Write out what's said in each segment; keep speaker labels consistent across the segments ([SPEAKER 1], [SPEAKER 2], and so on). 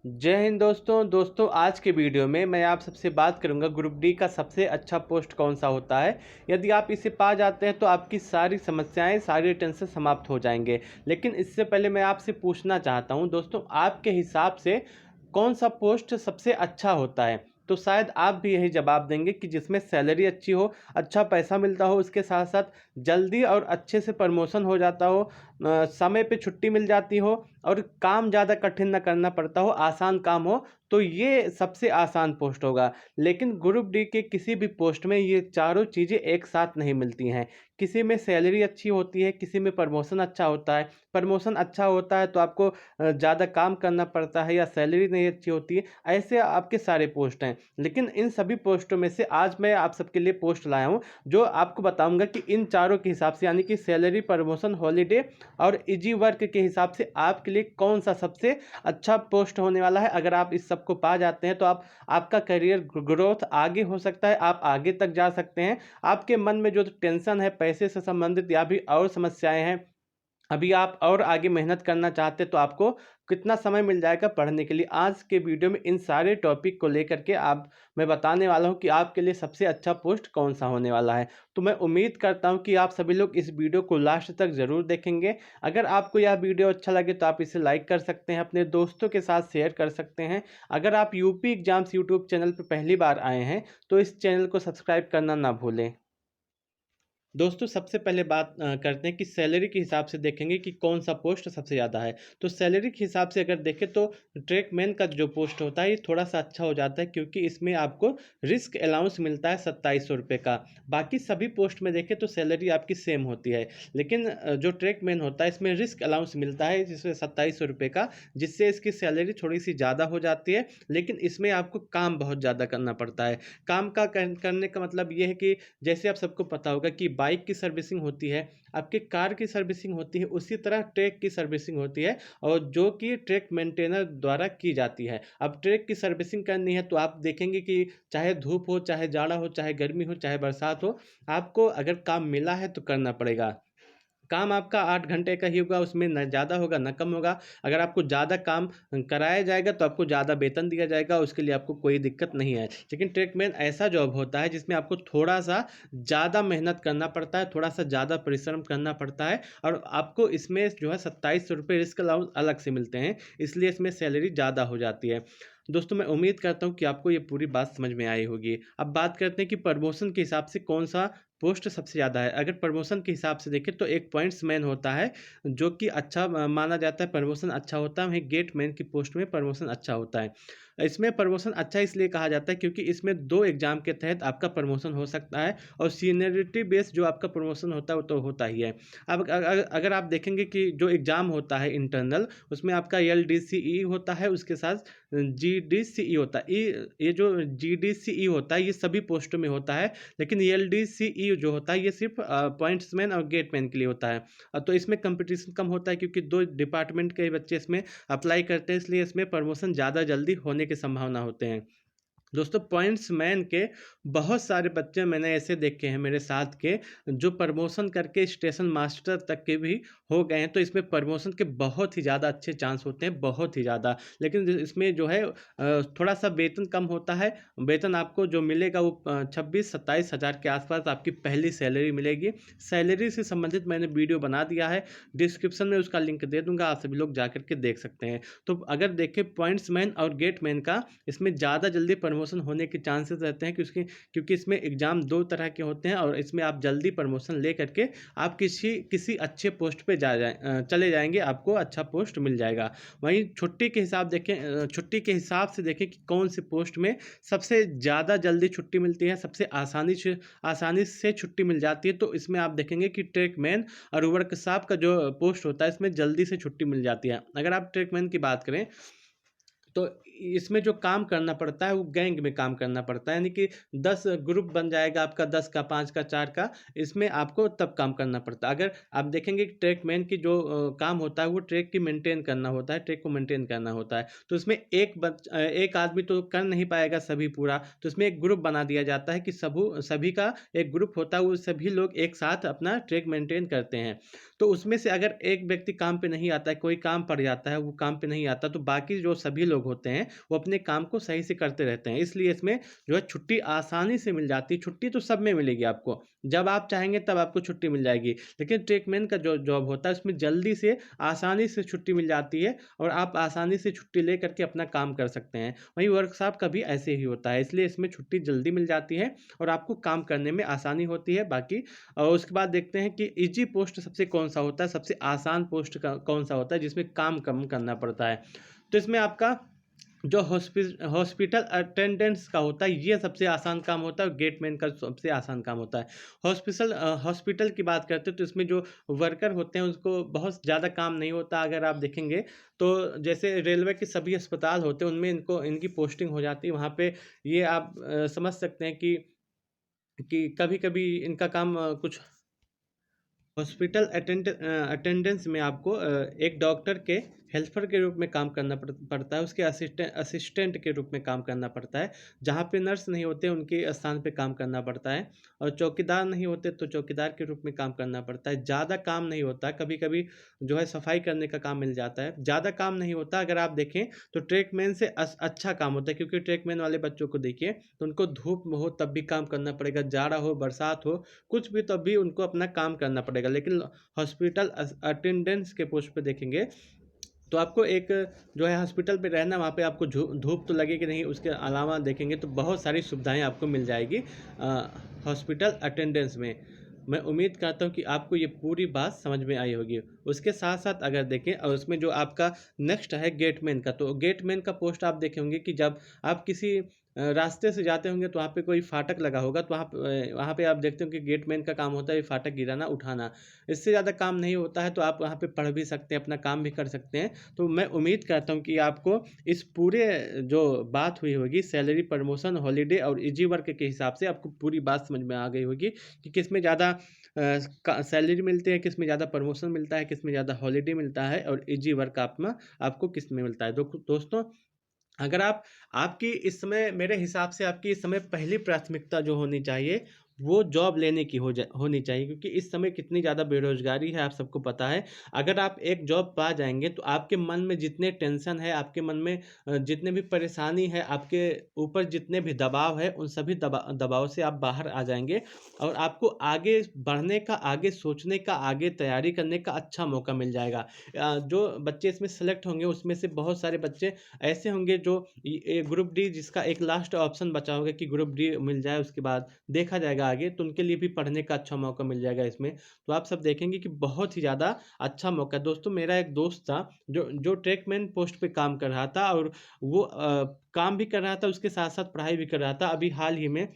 [SPEAKER 1] जय हिंद दोस्तों आज के वीडियो में मैं आप सबसे बात करूंगा ग्रुप डी का सबसे अच्छा पोस्ट कौन सा होता है। यदि आप इसे पा जाते हैं तो आपकी सारी समस्याएं सारे टेंशन समाप्त हो जाएंगे। लेकिन इससे पहले मैं आपसे पूछना चाहता हूं दोस्तों, आपके हिसाब से कौन सा पोस्ट सबसे अच्छा होता है। तो शायद आप भी यही जवाब देंगे कि जिसमें सैलरी अच्छी हो, अच्छा पैसा मिलता हो, उसके साथ साथ जल्दी और अच्छे से प्रमोशन हो जाता हो, समय पे छुट्टी मिल जाती हो और काम ज़्यादा कठिन ना करना पड़ता हो, आसान काम हो, तो ये सबसे आसान पोस्ट होगा। लेकिन ग्रुप डी के किसी भी पोस्ट में ये चारों चीज़ें एक साथ नहीं मिलती हैं। किसी में सैलरी अच्छी होती है, किसी में प्रमोशन अच्छा होता है। प्रमोशन अच्छा होता है तो आपको ज़्यादा काम करना पड़ता है, या सैलरी नहीं अच्छी होती है। ऐसे आपके सारे पोस्ट हैं। लेकिन इन सभी पोस्टों में से आज मैं आप सबके लिए पोस्ट लाया हूँ, जो आपको बताऊंगा कि इन चारों के हिसाब से, यानी कि सैलरी, प्रमोशन, हॉलीडे और इजी वर्क के हिसाब से आपके लिए कौन सा सबसे अच्छा पोस्ट होने वाला है। अगर आप इस सबको पा जाते हैं तो आपका करियर ग्रोथ आगे हो सकता है, आप आगे तक जा सकते हैं। आपके मन में जो टेंशन है पैसे से संबंधित या भी और समस्याएं हैं, अभी आप और आगे मेहनत करना चाहते हैं, तो आपको कितना समय मिल जाएगा पढ़ने के लिए। आज के वीडियो में इन सारे टॉपिक को लेकर के मैं बताने वाला हूं कि आपके लिए सबसे अच्छा पोस्ट कौन सा होने वाला है। तो मैं उम्मीद करता हूं कि आप सभी लोग इस वीडियो को लास्ट तक ज़रूर देखेंगे। अगर आपको यह वीडियो अच्छा लगे तो आप इसे लाइक कर सकते हैं, अपने दोस्तों के साथ शेयर कर सकते हैं। अगर आप यूपी एग्जाम्स यूट्यूब चैनल पर पहली बार आए हैं तो इस चैनल को सब्सक्राइब करना ना भूलें। दोस्तों सबसे पहले बात करते हैं कि सैलरी के हिसाब से देखेंगे कि कौन सा पोस्ट सबसे ज़्यादा है। तो सैलरी के हिसाब से अगर देखें तो ट्रैकमैन का जो पोस्ट होता है ये थोड़ा सा अच्छा हो जाता है, क्योंकि इसमें आपको रिस्क अलाउंस मिलता है 2700 रुपये का। बाकी सभी पोस्ट में देखें तो सैलरी आपकी सेम होती है, लेकिन जो ट्रैकमैन होता है इसमें रिस्क अलाउंस मिलता है जिसमें 2700 रुपये का, जिससे इसकी सैलरी थोड़ी सी ज़्यादा हो जाती है। लेकिन इसमें आपको काम बहुत ज़्यादा करना पड़ता है। काम का करने का मतलब ये है कि जैसे आप सबको पता होगा कि बाइक की सर्विसिंग होती है, आपकी कार की सर्विसिंग होती है, उसी तरह ट्रक की सर्विसिंग होती है, और जो कि ट्रक मेंटेनर द्वारा की जाती है। अब ट्रक की सर्विसिंग करनी है तो आप देखेंगे कि चाहे धूप हो, चाहे जाड़ा हो, चाहे गर्मी हो, चाहे बरसात हो, आपको अगर काम मिला है तो करना पड़ेगा। काम आपका 8 घंटे का ही होगा, उसमें न ज़्यादा होगा न कम होगा। अगर आपको ज़्यादा काम कराया जाएगा तो आपको ज़्यादा वेतन दिया जाएगा, उसके लिए आपको कोई दिक्कत नहीं है। लेकिन ट्रैकमैन ऐसा जॉब होता है जिसमें आपको थोड़ा-सा ज़्यादा मेहनत करना पड़ता है, थोड़ा-सा ज़्यादा परिश्रम करना पड़ता है, और आपको इसमें जो है 2700 रुपये रिस्क अलाउंस अलग से मिलते हैं, इसलिए इसमें सैलरी ज़्यादा हो जाती है। दोस्तों मैं उम्मीद करता हूँ कि आपको ये पूरी बात समझ में आई होगी। अब बात करते हैं कि प्रमोशन के हिसाब से कौन-सा पोस्ट सबसे ज़्यादा है। अगर प्रमोशन के हिसाब से देखें तो एक पॉइंट्समैन होता है, जो कि अच्छा माना जाता है, प्रमोशन अच्छा होता है। वहीं गेटमैन की पोस्ट में प्रमोशन अच्छा होता है। इसमें प्रमोशन अच्छा इसलिए कहा जाता है क्योंकि इसमें 2 एग्ज़ाम के तहत आपका प्रमोशन हो सकता है, और सीनियरिटी बेस जो आपका प्रमोशन होता है वो तो होता ही है। अब अगर आप देखेंगे कि जो एग्ज़ाम होता है इंटरनल, उसमें आपका एलडीसीई होता है, उसके साथ जीडीसीई होता है। ये जो जीडीसीई होता है ये सभी पोस्टों में होता है, लेकिन एलडीसीई जो होता है ये सिर्फ पॉइंट्समैन और गेटमैन के लिए होता है। तो इसमें कंपटीशन कम होता है क्योंकि 2 डिपार्टमेंट के बच्चे इसमें अप्लाई करते हैं, इसलिए इसमें प्रमोशन ज़्यादा जल्दी होने की संभावना होते हैं। दोस्तों पॉइंट्समैन के बहुत सारे बच्चे मैंने ऐसे देखे हैं मेरे साथ के, जो प्रमोशन करके स्टेशन मास्टर तक के भी हो गए हैं। तो इसमें प्रमोशन के बहुत ही ज़्यादा अच्छे चांस होते हैं, बहुत ही ज़्यादा। लेकिन इसमें जो है थोड़ा सा वेतन कम होता है। वेतन आपको जो मिलेगा वो 26-27 हज़ार के आसपास आपकी पहली सैलरी मिलेगी। सैलरी से संबंधित मैंने वीडियो बना दिया है, डिस्क्रिप्शन में उसका लिंक दे दूंगा, आप सभी लोग जा करके देख सकते हैं। तो अगर देखें पॉइंट्समैन और गेटमैन का, इसमें ज़्यादा जल्दी प्रमोशन होने के चांसेस रहते हैं, क्योंकि इसमें एग्ज़ाम 2 तरह के होते हैं, और इसमें आप जल्दी प्रमोशन ले करके आप किसी अच्छे पोस्ट पे चले जाएंगे, आपको अच्छा पोस्ट मिल जाएगा। वहीं छुट्टी के हिसाब से देखें कि कौन से पोस्ट में सबसे ज़्यादा जल्दी छुट्टी मिलती है, सबसे आसानी से छुट्टी मिल जाती है। तो इसमें आप देखेंगे कि ट्रैकमैन और वर्कशॉप का जो पोस्ट होता है इसमें जल्दी से छुट्टी मिल जाती है। अगर आप ट्रैकमैन की बात करें तो इसमें जो काम करना पड़ता है वो गैंग में काम करना पड़ता है, यानी कि 10 ग्रुप बन जाएगा आपका, 10 का, 5 का, 4 का, इसमें आपको तब काम करना पड़ता है। अगर आप देखेंगे कि ट्रैकमैन की जो काम होता है वो ट्रैक की मेंटेन करना होता है, ट्रैक को मेंटेन करना होता है। तो इसमें एक आदमी तो कर नहीं पाएगा सभी पूरा, तो इसमें एक ग्रुप बना दिया जाता है कि सभी का एक ग्रुप होता है, वो सभी लोग एक साथ अपना ट्रैक मेंटेन करते हैं। तो उसमें से अगर एक व्यक्ति काम पे नहीं आता है, कोई काम पड़ जाता है, वो काम पे नहीं आता, तो बाकी जो सभी लोग होते हैं वो अपने काम को सही से करते रहते हैं, इसलिए इसमें जो है छुट्टी आसानी से मिल जाती है। छुट्टी तो सब में मिलेगी आपको, जब आप चाहेंगे तब आपको छुट्टी मिल जाएगी। लेकिन ट्रेकमैन का जो जॉब होता है उसमें जल्दी से आसानी से छुट्टी मिल जाती है और आप आसानी से छुट्टी ले करके अपना काम कर सकते हैं। वहीं वर्कशॉप का भी ऐसे ही होता है, इसलिए इसमें छुट्टी जल्दी मिल जाती है और आपको काम करने में आसानी होती है। बाकी और उसके बाद देखते हैं कि ईजी पोस्ट सबसे कौन सा होता है, सबसे आसान पोस्ट कौन सा होता है जिसमें काम कम करना पड़ता है। तो इसमें आपका जो हॉस्पिटल अटेंडेंट्स का होता है ये सबसे आसान काम होता है, गेटमैन का सबसे आसान काम होता है। हॉस्पिटल की बात करते हैं तो इसमें जो वर्कर होते हैं उसको बहुत ज़्यादा काम नहीं होता। अगर आप देखेंगे तो जैसे रेलवे के सभी अस्पताल होते हैं उनमें इनकी पोस्टिंग हो जाती है, वहाँ पे ये आप समझ सकते हैं कि कभी-कभी इनका काम कुछ हॉस्पिटल अटेंडेंस में आपको एक डॉक्टर के हेल्पर के रूप में काम करना पड़ता है, उसके असिस्टेंट के रूप में काम करना पड़ता है। जहाँ पे नर्स नहीं होते उनके स्थान पे काम करना पड़ता है, और चौकीदार नहीं होते तो चौकीदार के रूप में काम करना पड़ता है। ज़्यादा काम नहीं होता, कभी कभी जो है सफाई करने का काम मिल जाता है, ज़्यादा काम नहीं होता। अगर आप देखें तो ट्रेकमैन से अच्छा काम होता है, क्योंकि ट्रेकमैन वाले बच्चों को देखिए तो उनको धूप हो तब भी काम करना पड़ेगा, जाड़ा हो बरसात हो कुछ भी तब भी उनको अपना काम करना पड़ेगा। लेकिन हॉस्पिटल अटेंडेंस के पोस्ट पे देखेंगे तो आपको एक जो है हॉस्पिटल पे रहना, वहाँ पे आपको धूप तो लगेगी नहीं, उसके अलावा देखेंगे तो बहुत सारी सुविधाएं आपको मिल जाएगी हॉस्पिटल अटेंडेंस में। मैं उम्मीद करता हूँ कि आपको ये पूरी बात समझ में आई होगी। उसके साथ साथ अगर देखें और उसमें जो आपका नेक्स्ट है गेटमैन का, तो गेटमैन का पोस्ट आप देखे होंगे कि जब आप किसी रास्ते से जाते होंगे तो वहाँ पे कोई फाटक लगा होगा, तो वहाँ पे आप देखते हो कि गेटमैन का काम होता है फाटक गिराना उठाना। इससे ज़्यादा काम नहीं होता है, तो आप वहाँ पे पढ़ भी सकते हैं, अपना काम भी कर सकते हैं। तो मैं उम्मीद करता हूँ कि आपको इस पूरे जो बात हुई होगी सैलरी, प्रमोशन, हॉलीडे और इजी वर्क के हिसाब से आपको पूरी बात समझ में आ गई होगी कि किस में ज़्यादा सैलरी मिलती है, किस में ज़्यादा प्रमोशन मिलता है, किस में ज़्यादा हॉलीडे मिलता है और इजी वर्क आपको किस में मिलता है। दोस्तों, अगर आपकी इस समय, मेरे हिसाब से आपकी इस समय पहली प्राथमिकता जो होनी चाहिए वो जॉब लेने की होनी चाहिए, क्योंकि इस समय कितनी ज़्यादा बेरोजगारी है आप सबको पता है। अगर आप एक जॉब पा जाएंगे तो आपके मन में जितने टेंशन है, आपके मन में जितने भी परेशानी है, आपके ऊपर जितने भी दबाव है, उन सभी दबाव से आप बाहर आ जाएंगे और आपको आगे बढ़ने का, आगे सोचने का, आगे तैयारी करने का अच्छा मौका मिल जाएगा। जो बच्चे इसमें सेलेक्ट होंगे उसमें से बहुत सारे बच्चे ऐसे होंगे जो ग्रुप डी, जिसका एक लास्ट ऑप्शन बचा होगा कि ग्रुप डी मिल जाए, उसके बाद देखा जाएगा आगे, तो उनके लिए भी पढ़ने का अच्छा मौका मिल जाएगा इसमें। तो आप सब देखेंगे कि बहुत ही ज़्यादा अच्छा मौका है। दोस्तों, मेरा एक दोस्त था जो ट्रेकमैन पोस्ट पे काम कर रहा था, और वो काम भी कर रहा था, उसके साथ साथ पढ़ाई भी कर रहा था। अभी हाल ही में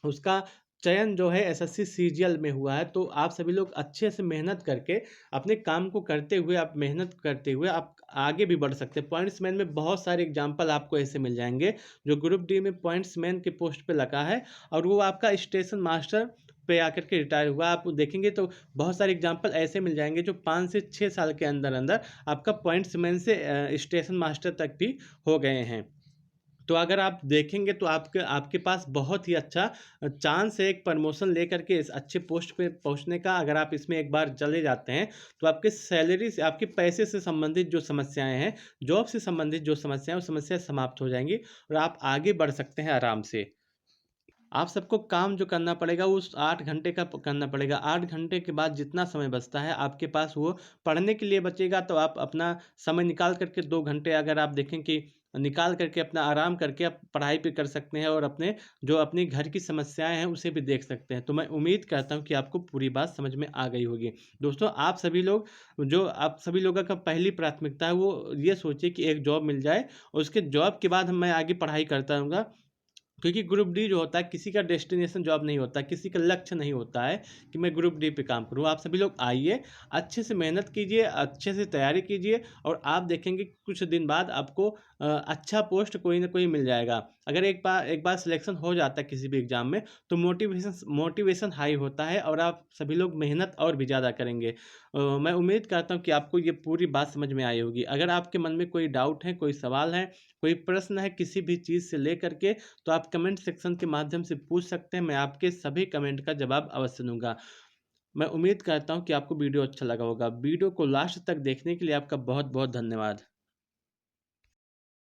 [SPEAKER 1] उसका चयन जो है एसएससी सीजीएल में हुआ है। तो आप सभी लोग अच्छे से मेहनत करके अपने काम को करते हुए, आप मेहनत करते हुए आप आगे भी बढ़ सकते हैं। पॉइंट्समैन में बहुत सारे एग्जाम्पल आपको ऐसे मिल जाएंगे जो ग्रुप डी में पॉइंट्समैन के पोस्ट पे लगा है और वो आपका स्टेशन मास्टर पे आकर के रिटायर हुआ। आप देखेंगे तो बहुत सारे एग्जाम्पल ऐसे मिल जाएंगे जो 5 से 6 साल के अंदर अंदर आपका पॉइंट्समैन से स्टेशन मास्टर तक भी हो गए हैं। तो अगर आप देखेंगे तो आपके आपके पास बहुत ही अच्छा चांस है एक प्रमोशन लेकर के इस अच्छे पोस्ट पे पहुंचने का। अगर आप इसमें एक बार चले जाते हैं तो आपके सैलरी से, आपके पैसे से संबंधित जो समस्याएं हैं, जॉब से संबंधित जो समस्याएं, वो समस्या समाप्त हो जाएंगी और आप आगे बढ़ सकते हैं आराम से। आप सबको काम जो करना पड़ेगा उस 8 घंटे का करना पड़ेगा। 8 घंटे के बाद जितना समय बचता है आपके पास वो पढ़ने के लिए बचेगा, तो आप अपना समय निकाल करके 2 घंटे अगर आप देखें कि निकाल करके अपना आराम करके आप पढ़ाई भी कर सकते हैं और अपने जो अपने घर की समस्याएँ हैं उसे भी देख सकते हैं। तो मैं उम्मीद करता हूँ कि आपको पूरी बात समझ में आ गई होगी। दोस्तों, आप सभी लोगों का पहली प्राथमिकता है वो ये सोचिए कि एक जॉब मिल जाए और उसके जॉब के बाद मैं आगे पढ़ाई करता रहूँगा। क्योंकि ग्रुप डी जो होता है किसी का डेस्टिनेशन जॉब नहीं होता, किसी का लक्ष्य नहीं होता है कि मैं ग्रुप डी पे काम करूँ। आप सभी लोग आइए, अच्छे से मेहनत कीजिए, अच्छे से तैयारी कीजिए और आप देखेंगे कि कुछ दिन बाद आपको अच्छा पोस्ट कोई ना कोई मिल जाएगा। अगर एक बार सिलेक्शन हो जाता है किसी भी एग्ज़ाम में तो मोटिवेशन हाई होता है और आप सभी लोग मेहनत और भी ज़्यादा करेंगे। मैं उम्मीद करता हूँ कि आपको ये पूरी बात समझ में आई होगी। अगर आपके मन में कोई डाउट है, कोई सवाल है, कोई प्रश्न है किसी भी चीज़ से लेकर के, तो आप कमेंट सेक्शन के माध्यम से पूछ सकते हैं। मैं आपके सभी कमेंट का जवाब अवश्य दूँगा। मैं उम्मीद करता हूँ कि आपको वीडियो अच्छा लगा होगा। वीडियो को लास्ट तक देखने के लिए आपका बहुत-बहुत धन्यवाद।